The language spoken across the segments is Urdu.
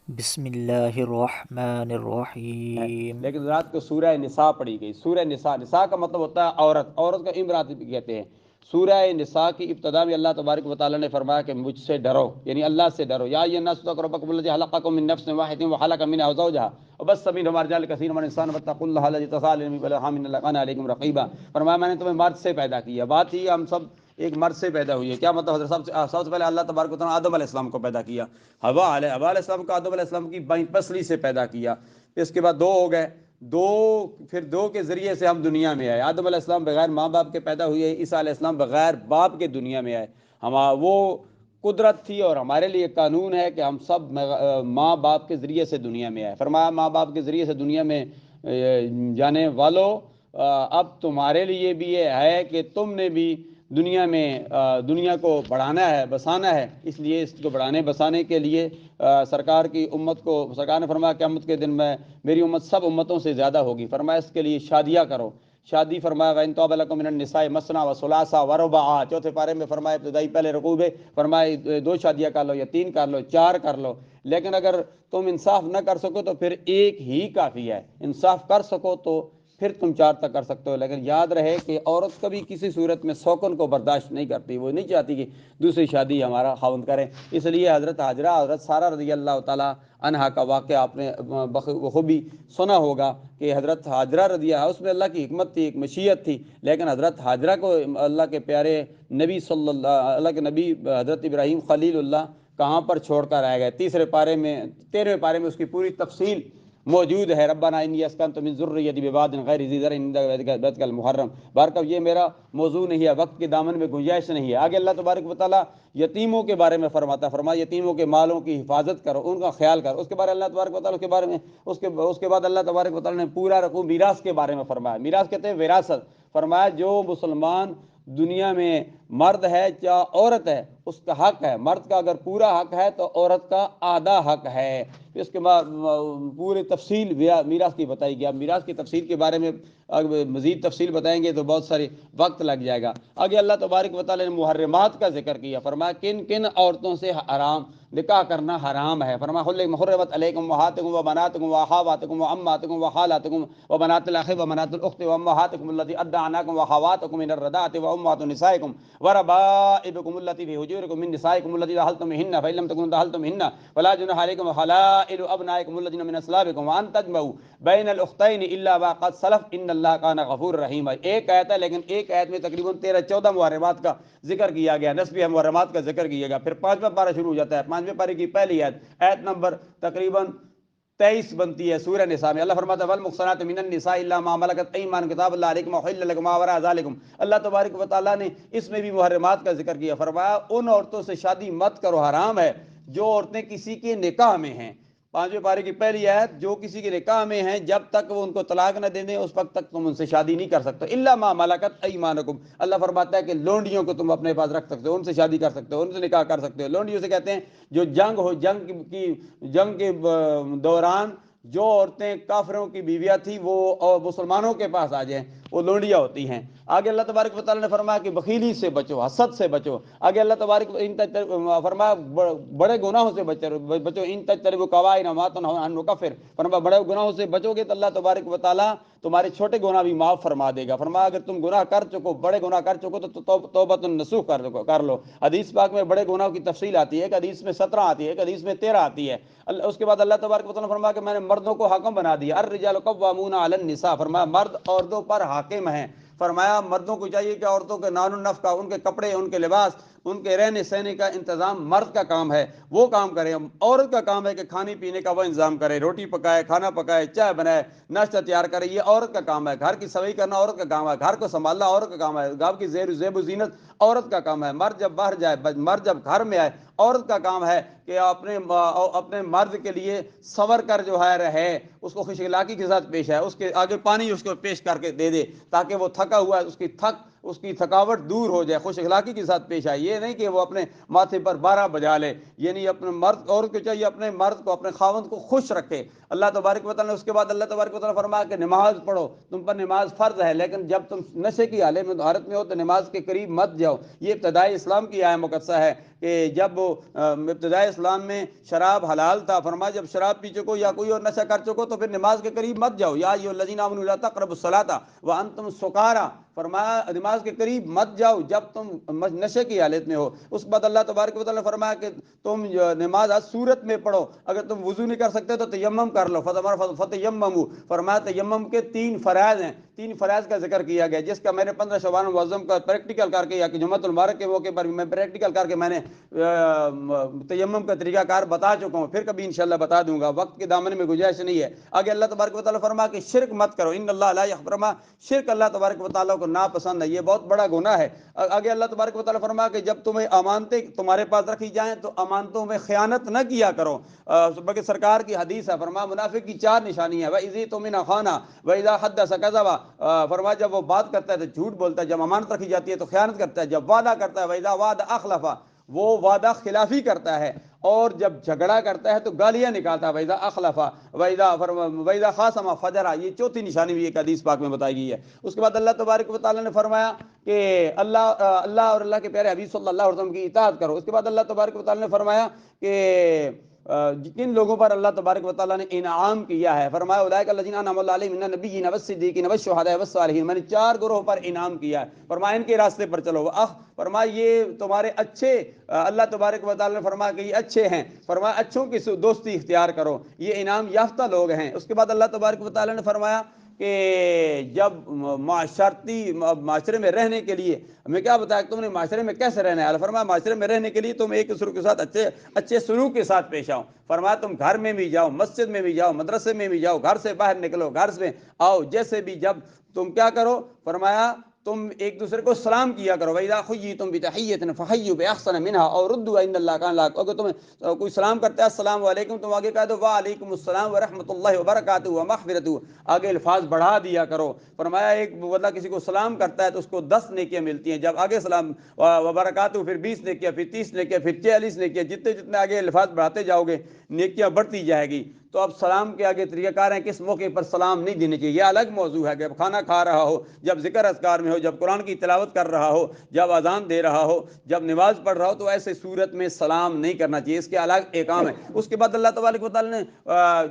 بسم اللہ الرحمن ہے، الرحیم۔ لیکن رات کو سورہ نساء پڑھی گئی۔ سورہ نساء، نساء کا مطلب ہوتا ہے عورت، عورت کا امرات بھی کہتے ہیں۔ سورہ نساء کی ابتدا میں اللہ تبارک و تعالیٰ نے فرمایا کہ مجھ سے ڈرو، یعنی اللہ سے ڈرو۔ یا ایھا الناس اتقوا ربکم الذی خلقکم من نفس واحدۃ وخلق منها زوجها وبث منهما رجالا كثيرا ونساء واتقوا الله الذی تساءلون به والارحام ان الله كان علیکم رقیبا۔ فرمایا میں نے تمہیں مرد سے پیدا کیا۔ بات ہی ہم سب ایک مرد سے پیدا ہوئی ہے۔ کیا مطلب حضرت سب سے پہلے اللہ تبارک و تعالیٰ نے آدم علیہ السلام کو پیدا کیا، حوا علیہ السلام کو آدم علیہ السلام کی بائیں پسلی سے پیدا کیا۔ اس کے بعد دو ہو گئے، دو، پھر دو کے ذریعے سے ہم دنیا میں آئے۔ آدم علیہ السلام بغیر ماں باپ کے پیدا ہوئے، عیسیٰ علیہ السلام بغیر باپ کے دنیا میں آئے۔ ہم وہ قدرت تھی اور ہمارے لیے قانون ہے کہ ہم سب ماں باپ کے ذریعے سے دنیا میں آئے۔ فرمایا ماں باپ کے ذریعے سے دنیا میں جانے والو، اب تمہارے لیے بھی یہ ہے کہ تم نے بھی دنیا میں دنیا کو بڑھانا ہے، بسانا ہے۔ اس لیے اس کو بڑھانے بسانے کے لیے سرکار کی امت کو، سرکار نے فرمایا قیامت کے دن میں میری امت سب امتوں سے زیادہ ہوگی۔ فرمایا اس کے لیے شادیاں کرو، شادی فرمایا وَإِن طَابَ لَكُم مِّنَ النِّسَاءِ مَثْنَىٰ وَثُلَاثَ وَرُبَاعَ، چوتھے پارے میں فرمایا ابتدائی پہلے رکوع میں فرمایا دو شادیاں کر لو یا تین کر لو، چار کر لو، لیکن اگر تم انصاف نہ کر سکو تو پھر ایک ہی کافی ہے۔ انصاف کر سکو تو پھر تم چار تک کر سکتے ہو، لیکن یاد رہے کہ عورت کبھی کسی صورت میں سوکن کو برداشت نہیں کرتی، وہ نہیں چاہتی کہ دوسری شادی ہمارا خاوند کریں۔ اس لیے حضرت ہاجرہ، حضرت سارہ رضی اللہ تعالیٰ عنہا کا واقعہ آپ نے بخوبی سنا ہوگا کہ حضرت ہاجرہ رضی اللہ، اس میں اللہ کی حکمت تھی، ایک مشیت تھی، لیکن حضرت ہاجرہ کو اللہ کے پیارے نبی صلی اللہ کے نبی حضرت ابراہیم خلیل اللہ کہاں پر چھوڑ کر آئے گئے؟ تیسرے پارے میں، 13ویں پارے میں اس کی پوری تفصیل موجود ہے۔ ربنا انی اسکنت من ذریتی بواد غیر ذی زرع عند بیتک المحرم۔ بارکہ یہ میرا موضوع نہیں ہے، وقت کے دامن میں گنجائش نہیں ہے۔ آگے اللہ تبارک و تعالیٰ یتیموں کے بارے میں فرماتا ہے، فرمایا یتیموں کے مالوں کی حفاظت کرو، ان کا خیال کرو۔ اس کے بارے اللہ تبارک و تعالیٰ کے بارے میں اس کے بعد اللہ تبارک و تعالیٰ نے پورا رقوع میراث کے بارے میں فرمایا۔ میراث کہتے ہیں وراثت۔ فرمایا جو مسلمان دنیا میں مرد ہے یا عورت ہے اس کا حق ہے، مرد کا اگر پورا حق ہے تو عورت کا آدھا حق ہے۔ اس کے بعد پوری تفصیل میراث کی بتائی گیا۔ میراث کی تفصیل کے بارے میں مزید تفصیل بتائیں گے تو بہت ساری وقت لگ جائے گا۔ آگے اللہ تبارک و تعالیٰ نے محرمات کا ذکر کیا۔ فرمایا کن کن عورتوں سے حرام، نکاح کرنا حرام ہے۔ فرمایا حرمت علیکم امہاتکم و بناتکم و اخواتکم و عماتکم و خالاتکم و بنات الاخ و بنات الاخت و امہاتکم اللاتی ادعناکم و اخواتکم من الرضاعۃ و امہات نسائکم و ربائبکم اللاتی فی حجورکم من نسائکم اللاتی دخلتم بہن فإن لم تکونوا دخلتم بہن فلا جناح علیکم حلائل ابنائکم الذین من اصلابکم وان تجمعوا بین الاختین الا ما قد سلف ان اللہ کان غفور رحیم۔ ایک آیت ہے لیکن ایک آیت میں تقریباً 13-14 محرمات کا ذکر کیا گیا، نسبی محرمات کا ذکر کیا گیا۔ پھر 5واں پارہ شروع ہو جاتا ہے۔ 5ویں پارے کی پہلی آیت، آیت نمبر تقریباً 23 بنتی ہے سورہ نساء میں۔ اللہ فرماتا ہے والمحصنات من النساء الا ما ملکت ایمانکم کتاب اللہ علیکم وحل لکم ما وراء ذلکم۔ اللہ تبارک و تعالیٰ نے اس میں بھی محرمات کا ذکر کیا۔ فرمایا ان عورتوں سے شادی مت کرو، حرام ہے جو عورتیں کسی کے نکاح میں ہیں۔ 5ویں پارے کی پہلی آیت، جو کسی کے نکاح میں ہیں جب تک وہ ان کو طلاق نہ دے دیں اس وقت تک تم ان سے شادی نہیں کر سکتے۔ الا ما ملکت ایمانکم، اللہ فرماتا ہے کہ لونڈیوں کو تم اپنے پاس رکھ سکتے ہو، ان سے شادی کر سکتے ہو، ان سے نکاح کر سکتے ہو۔ لونڈیوں سے کہتے ہیں جو جنگ ہو، جنگ کے دوران جو عورتیں کافروں کی بیویاں تھیں وہ مسلمانوں کے پاس آ جائیں، وہ لونڈیاں ہوتی ہیں۔ آگے اللہ تبارک و تعالیٰ نے فرمایا کہ بخیلی سے بچو، حسد سے بچو۔ آگے اللہ تبارک فرمایا بڑے گناہوں سے بچو، ان تجتنبوا کبائر ما تنہون عنہ نکفر۔ فرمایا بڑے گناہوں سے بچو گے تو اللہ تبارک و تعالیٰ تمہارے چھوٹے گناہ بھی معاف فرما دے گا۔ فرمایا اگر تم گناہ کر چکو، بڑے گناہ کر چکو تو توبۃ النصوح کر لو۔ حدیث پاک میں بڑے گناہوں کی تفصیل آتی ہے، ایک حدیث میں 17 آتی ہے، ایک حدیث میں 13 آتی ہے۔ اس کے بعد اللہ تبارک و تعالیٰ نے فرمایا کہ میں نے مردوں کو حاکم بنا دیا، الرجال قوامون علی النساء۔ فرمایا مرد عورتوں پر حاکم ہیں۔ فرمایا مردوں کو چاہیے کہ عورتوں کے نان و نفقہ، ان کے کپڑے، ان کے لباس، ان کے رہنے سہنے کا انتظام مرد کا کام ہے، وہ کام کرے۔ عورت کا کام ہے کہ کھانے پینے کا وہ انتظام کرے، روٹی پکائے، کھانا پکائے، چائے بنائے، ناشتہ تیار کرے، یہ عورت کا کام ہے۔ گھر کی صفائی کرنا عورت کا کام ہے، گھر کو سنبھالنا عورت کا کام ہے، گھر کی زیب و زینت عورت کا کام ہے۔ مرد جب باہر جائے، مرد جب گھر میں آئے، عورت کا کام ہے کہ اپنے مرد کے لیے سور کر جو ہے رہے، اس کو خوش اخلاقی کے ساتھ پیش ہے، اس کے آگے پانی اس کو پیش کر کے دے دے تاکہ وہ تھکا ہوا ہے اس کی تھک اس کی تھکاوٹ دور ہو جائے، خوش اخلاقی کے ساتھ پیش آئے. یہ نہیں کہ وہ اپنے ماتھے پر 12 بجا لے. یعنی اپنے مرد، عورت کو چاہیے اپنے مرد کو، اپنے خاوند کو خوش رکھے. اللہ تبارک و تعالیٰ نے اس کے بعد اللہ تبارک و تعالیٰ فرمایا کہ نماز پڑھو، تم پر نماز فرض ہے، لیکن جب تم نشے کی حالت میں ہو تو نماز کے قریب مت جاؤ. یہ ابتدائی اسلام کی آیہ مقدسہ ہے کہ جب ابتدائی اسلام میں شراب حلال تھا، فرمایا جب شراب پی چکو یا کوئی اور نشہ کر چکو تو پھر نماز کے قریب مت جاؤ. یا ایھا الذین آمنوا لا تقربوا الصلاۃ وانتم سکارى، فرمایا نماز کے قریب مت جاؤ جب تم نشے کی حالت میں ہو. اس کے بعد اللہ تبارک و تعالیٰ نے فرمایا کہ تم نماز ہر صورت میں پڑھو، اگر تم وضو نہیں کر سکتے تو تیمم کر لو. فتیمموا، فرمایا تیمم کے 3 فرائض ہیں. 3 فرائض کا ذکر کیا گیا، جس کا میں نے 15 شعبان المعظم کا پریکٹیکل کر کے، یا کہ جمعۃ المبارک کے موقع پر میں پریکٹیکل کر کے میں نے تیمم کا طریقہ کار بتا چکا ہوں. پھر کبھی انشاءاللہ بتا دوں گا، وقت کے دامن میں گنجائش نہیں ہے. آگے اللہ تبارک و تعالیٰ فرمایا کہ شرک مت کرو، ان اللہ لا یغفر، شرک اللہ تبارک و تعالیٰ کو ناپسند ہے، یہ بہت بڑا گناہ ہے. آگے اللہ تبارک و تعالیٰ فرمایا کہ جب تمہیں امانتیں تمہارے پاس رکھی جائیں تو امانتوں میں خیانت نہ کیا کرو. بلکہ سرکار کی حدیث ہے، فرمایا منافق کی 4 نشانیاں ہیں: وَإِذَا اؤْتُمِنَ خَانَ وَإِذَا حَدَّثَ كَذَبَ، فرمایا جب وہ بات کرتا ہے تو جھوٹ بولتا ہے، جب امانت رکھی جاتی ہے تو خیانت کرتا ہے، جب وعدہ کرتا ہے وَإِذَا وَعَدَ أَخْلَفَ، وہ وعدہ خلافی کرتا ہے، اور جب جھگڑا کرتا ہے تو گالیاں نکالتا ہے، وَإِذَا أَخْلَفَ وَإِذَا خَاصَمَ فَجَرَ. یہ چوتھی نشانی بھی ایک حدیث پاک میں بتائی گئی ہے. اس کے بعد اللہ تبارک و تعالیٰ نے فرمایا کہ اللہ اور اللہ کے پیارے حبیب صلی اللہ علیہ وسلم کی اطاعت کرو. اس کے بعد اللہ تبارک و تعالیٰ نے فرمایا کہ جن لوگوں پر اللہ تبارک و تعالیٰ نے انعام کیا ہے، فرمایا اولئک الذین انعم اللہ علیہم من النبیین والصدیقین والشہداء والصالحین، میں نے 4 گروہ پر انعام کیا ہے، فرمایا ان کے راستے پر چلو. فرمایا یہ تمہارے اچھے، اللہ تبارک و تعالیٰ نے فرمایا کہ یہ اچھے ہیں، فرمایا اچھوں کی دوستی اختیار کرو، یہ انعام یافتہ لوگ ہیں. اس کے بعد اللہ تبارک و تعالیٰ نے فرمایا کہ جب معاشرے میں رہنے کے لیے ہمیں کیا بتایا کہ تم نے معاشرے میں کیسے رہنا ہے. فرمایا معاشرے میں رہنے کے لیے تم ایک دوسرے کے ساتھ اچھے سلوک کے ساتھ پیش آؤ. فرمایا تم گھر میں بھی جاؤ، مسجد میں بھی جاؤ، مدرسے میں بھی جاؤ، گھر سے باہر نکلو، گھر سے آؤ، جیسے بھی جب تم کیا کرو، فرمایا تم ایک دوسرے کو سلام کیا کرو. وَإِذَا حُيِّيتُم بِتَحِيَّةٍ فَحَيُّوا بِأَحْسَنَ مِنْهَا أَوْ رُدُّوهَا إِنَّ اللَّهَ كَانَ لَكُمْ، اگر تمہیں کوئی سلام کرتا ہے السلام علیکم، تم آگے کہہ دو وعلیکم السلام ورحمۃ اللہ وبرکاتہ ومغفرتہ، آگے الفاظ بڑھا دیا کرو. فرمایا ایک بندہ کسی کو سلام کرتا ہے تو اس کو 10 نیکیاں ملتی ہیں، جب آگے سلام وبرکاتہ پھر 20 نیکیاں، پھر 30 نیکیاں، پھر 40 نیکیاں، جتنے آگے الفاظ بڑھاتے جاؤ گے نیکیاں بڑھتی جائے گی. تو اب سلام کے آگے طریقہ کار ہیں، کس موقع پر سلام نہیں دینے چاہیے، یہ الگ موضوع ہے. جب کھانا کھا رہا ہو، جب ذکر اذکار میں ہو، جب قرآن کی تلاوت کر رہا ہو، جب اذان دے رہا ہو، جب نماز پڑھ رہا ہو، تو ایسے صورت میں سلام نہیں کرنا چاہیے، اس کے الگ احکام ہے. اس کے بعد اللہ تبارک و تعالیٰ نے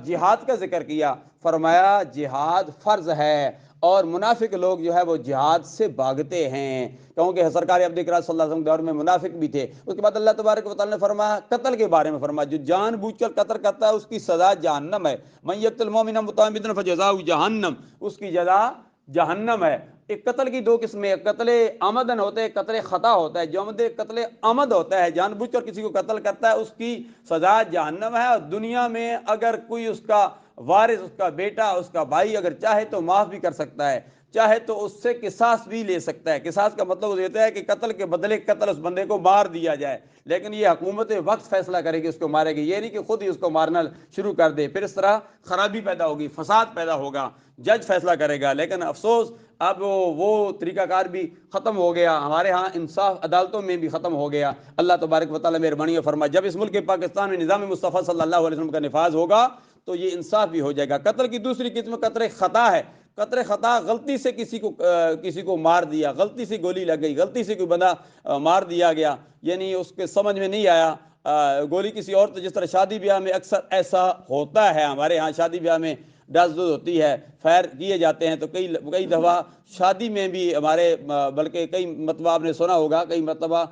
جہاد کا ذکر کیا، فرمایا جہاد فرض ہے، اور منافق لوگ جو ہے وہ جہاد سے بھاگتے ہیں، کیونکہ سرکار عبد اکرام صلی اللہ علیہ وسلم دور میں منافق بھی تھے. اس کے بعد اللہ تبارک و تعالیٰ نے فرمایا قتل کے بارے میں، فرمایا جو جان بوجھ کر قتل کرتا ہے اس کی سزا جہنم ہے. من یقتل مؤمنا متعمدا فجزاؤہ جہنم، اس کی جزا جہنم ہے. ایک قتل کی 2 قسمیں، قتل عمدن ہوتا ہے، قتل خطا ہوتا ہے. جو قتل عمد ہوتا ہے، جان بوجھ کر کسی کو قتل کرتا ہے، اس کی سزا جہنم ہے. اور دنیا میں اگر کوئی اس کا وارث، اس کا بیٹا، اس کا بھائی اگر چاہے تو معاف بھی کر سکتا ہے، چاہے تو اس سے قصاص بھی لے سکتا ہے. قصاص کا مطلب یہ ہوتا ہے کہ قتل کے بدلے قتل اس بندے کو مار دیا جائے، لیکن یہ حکومت وقت فیصلہ کرے گی اس کو مارے گی، یہ نہیں کہ خود ہی اس کو مارنا شروع کر دے، پھر اس طرح خرابی پیدا ہوگی، فساد پیدا ہوگا. جج فیصلہ کرے گا. لیکن افسوس اب وہ طریقہ کار بھی ختم ہو گیا، ہمارے ہاں انصاف عدالتوں میں بھی ختم ہو گیا. اللہ تبارک و تعالیٰ مہربانی فرمائے جب اس ملک پاکستان میں نظام مصطفیٰ صلی اللہ علیہ وسلم کا نفاذ ہوگا تو یہ انصاف بھی ہو جائے گا. قتل کی دوسری قسم قتل خطا ہے. قتل خطا غلطی سے کسی کو مار دیا، غلطی سے گولی لگ گئی، غلطی سے کوئی بندہ مار دیا گیا، یعنی اس کے سمجھ میں نہیں آیا گولی کسی اور، تو جس طرح شادی بیاہ میں اکثر ایسا ہوتا ہے، ہمارے ہاں شادی بیاہ میں ڈس ڈوز ہوتی ہے، فائر کیے جاتے ہیں، تو کئی دفعہ شادی میں بھی ہمارے، بلکہ کئی مرتبہ آپ نے سنا ہوگا، کئی مرتبہ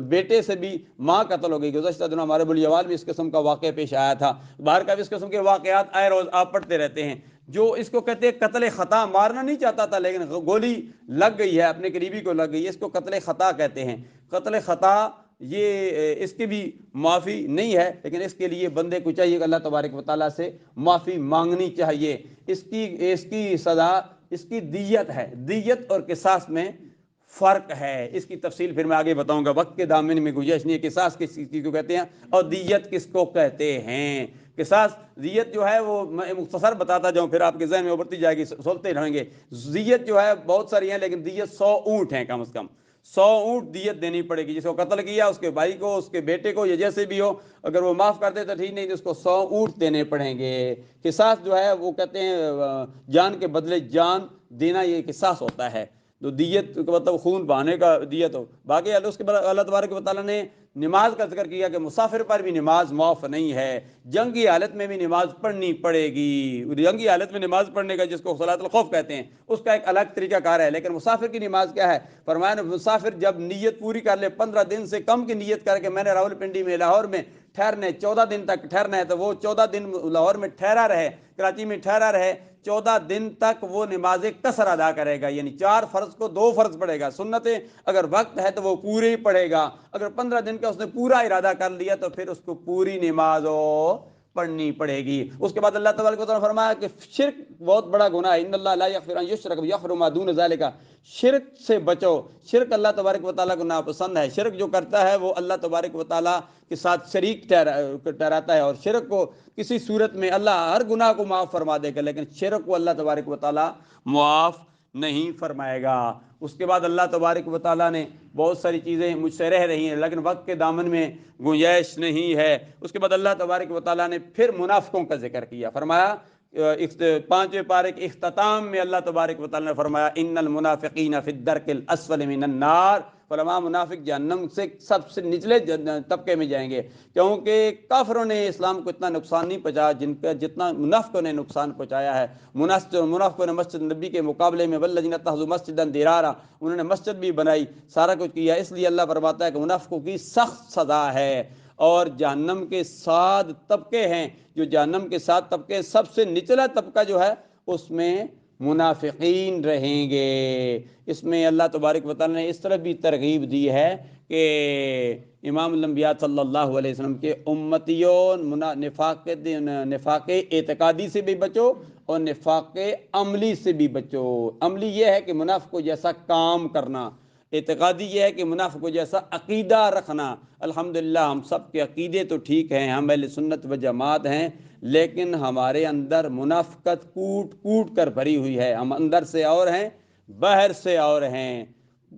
بیٹے سے بھی ماں قتل ہو گئی. گزشتہ دنوں ہمارے بلیوال میں اس قسم کا واقعہ پیش آیا تھا. باہر کا بھی اس قسم کے واقعات آئے روز آپ پڑھتے رہتے ہیں. جو اس کو کہتے ہیں قتل خطا، مارنا نہیں چاہتا تھا لیکن گولی لگ گئی ہے، اپنے قریبی کو لگ گئی ہے، اس کو قتل خطا کہتے ہیں. قتل خطا یہ اس کی بھی معافی نہیں ہے، لیکن اس کے لیے بندے کو چاہیے کہ اللہ تبارک و تعالیٰ سے معافی مانگنی چاہیے. اس کی سزا، اس کی دیت ہے. دیت اور قصاص میں فرق ہے، اس کی تفصیل پھر میں آگے بتاؤں گا، وقت کے دامن میں گنجائش نہیں ہے. قصاص کس چیز کو کہتے ہیں اور دیت کس کو کہتے ہیں. قصاص دیت جو ہے وہ میں مختصر بتاتا جاؤں پھر آپ کے ذہن میں ابھرتی جائے گی، سنتے رہیں گے۔ دیت جو ہے بہت ساری ہیں لیکن دیت 100 اونٹ ہیں کم از کم، 100 اونٹ دیت دینی پڑے گی۔ جس کو قتل کیا اس کے بھائی کو، اس کے بیٹے کو، یا جیسے بھی ہو، اگر وہ معاف کر دے تو ٹھیک، نہیں تو اس کو 100 اونٹ دینے پڑیں گے۔ قصاص جو ہے وہ کہتے ہیں جان کے بدلے جان دینا، یہ قصاص ہوتا ہے۔ تو دیت کا مطلب خون بہانے کا دیت ہو۔ باقی اس کے بعد اللہ تبارک و تعالیٰ نے نماز کا ذکر کیا کہ مسافر پر بھی نماز معاف نہیں ہے، جنگی حالت میں بھی نماز پڑھنی پڑے گی۔ جنگی حالت میں نماز پڑھنے کا، جس کو صلاۃ الخوف کہتے ہیں، اس کا ایک الگ طریقہ کار ہے، لیکن مسافر کی نماز کیا ہے؟ فرمایا مسافر جب نیت پوری کر لے، 15 دن سے کم کی نیت کر کے میں نے راول پنڈی میں لاہور میں ٹھہرنا ہے، 14 دن تک ٹھہرنا ہے، تو وہ 14 دن لاہور میں ٹھہرا رہے، کراچی میں ٹھہرا رہے، 14 دن تک وہ نماز قصر ادا کرے گا، یعنی 4 فرض کو 2 فرض پڑھے گا، سنتیں اگر وقت ہے تو وہ پورے ہی پڑھے گا۔ اگر 15 دن کا اس نے پورا ارادہ کر لیا تو پھر اس کو پوری نماز پڑھنی پڑے گی۔ اس کے بعد اللہ تبارک و تعالیٰ نے فرمایا کہ شرک بہت بڑا گناہ ہے، ان اللہ لا یغفر ان یشرک ویغفر ما دون ذلک، شرک سے بچو۔ شرک اللہ تبارک و تعالیٰ کو ناپسند ہے، شرک جو کرتا ہے وہ اللہ تبارک و تعالیٰ کے ساتھ شریک ٹھہراتا ہے، اور شرک کو کسی صورت میں اللہ ہر گناہ کو معاف فرما دے گا، لیکن شرک کو اللہ تبارک و تعالیٰ معاف نہیں فرمائے گا۔ اس کے بعد اللہ تبارک و تعالیٰ نے بہت ساری چیزیں مجھ سے رہ رہی ہیں لیکن وقت کے دامن میں گنجائش نہیں ہے۔ اس کے بعد اللہ تبارک و تعالیٰ نے پھر منافقوں کا ذکر کیا، فرمایا 5ویں پارے کے اختتام میں اللہ تبارک و تعالیٰ نے فرمایا ان المنافقین فی الدرک الاسفل من النار، فرمایا منافق جہنم سے سب سے نچلے طبقے میں جائیں گے، کیونکہ کافروں نے اسلام کو اتنا نقصان نہیں پہنچایا جن کا جتنا منافقوں نے نقصان پہنچایا ہے۔ منافقوں نے مسجد نبی کے مقابلے میں والذین اتخذوا مسجدا ضرارا، انہوں نے مسجد بھی بنائی، سارا کچھ کیا، اس لیے اللہ فرماتا ہے کہ منافقوں کی سخت سزا ہے۔ اور جہنم کے 7 طبقے ہیں، جو جہنم کے 7 طبقے، سب سے نچلا طبقہ جو ہے اس میں منافقین رہیں گے۔ اس میں اللہ تبارک و تعالیٰ نے اس طرح بھی ترغیب دی ہے کہ امام الانبیاء صلی اللہ علیہ وسلم کے امتیوں نفاق اعتقادی سے بھی بچو اور نفاق عملی سے بھی بچو۔ عملی یہ ہے کہ منافق کو جیسا کام کرنا، اعتقادی یہ ہے کہ منافق کو جیسا عقیدہ رکھنا۔ الحمدللہ ہم سب کے عقیدے تو ٹھیک ہیں، ہم اہل سنت و جماعت ہیں، لیکن ہمارے اندر منافقت کوٹ کوٹ کر بھری ہوئی ہے، ہم اندر سے اور ہیں، باہر سے اور ہیں،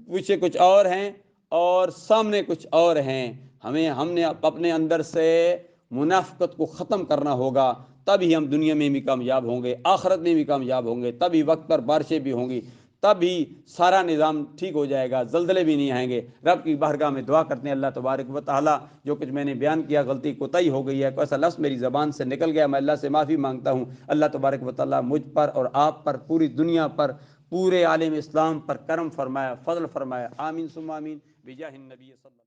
پیچھے کچھ اور ہیں اور سامنے کچھ اور ہیں۔ ہم نے اپنے اندر سے منافقت کو ختم کرنا ہوگا، تبھی ہم دنیا میں بھی کامیاب ہوں گے، آخرت میں بھی کامیاب ہوں گے، تبھی وقت پر بارشیں بھی ہوں گی، تبھی سارا نظام ٹھیک ہو جائے گا، زلزلے بھی نہیں آئیں گے۔ رب کی بارگاہ میں دعا کرتے ہیں اللہ تبارک و تعالیٰ جو کچھ میں نے بیان کیا غلطی کوتاہی ہو گئی ہے، کوئی ایسا لفظ میری زبان سے نکل گیا، میں اللہ سے معافی مانگتا ہوں۔ اللہ تبارک و تعالیٰ مجھ پر اور آپ پر، پوری دنیا پر، پورے عالم اسلام پر کرم فرمایا، فضل فرمایا، آمین ثم آمین بجاہ النبی صلی اللہ علیہ وسلم۔